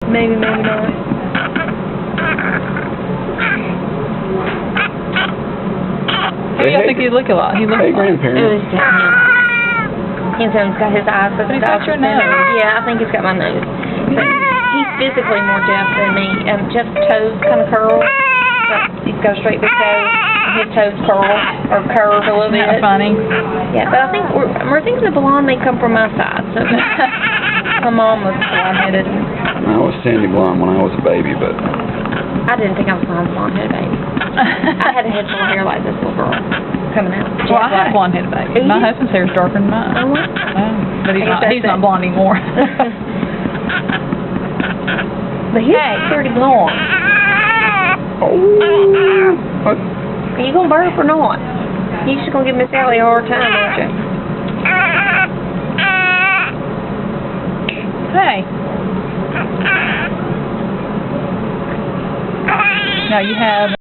Maybe, maybe not. Who do y'all think he look a lot? He looks Hey, like. It grandparent. was just him. He's got his eyes. But he's got your nose. Yeah, I think he's got my nose. But he's physically more Jeff than me. Jeff's toes kind of curl. He's got a straight big toe. And his toes curl or curve a little bit. Isn't that funny? Yeah, but I think we're thinking the blonde may come from my side. So my mom was blonde-headed. I was Sandy blonde when I was a baby, but I didn't think I was blonde-headed baby. I had a head full of hair like this little girl coming out. Well, I have a blonde-headed baby. My husband's hair is darker than mine. Oh, what? But he's not blonde anymore. But he's pretty blonde. what? Are you gonna burp or not? You just gonna give Miss Allie a hard time, aren't you? Hey. Now you have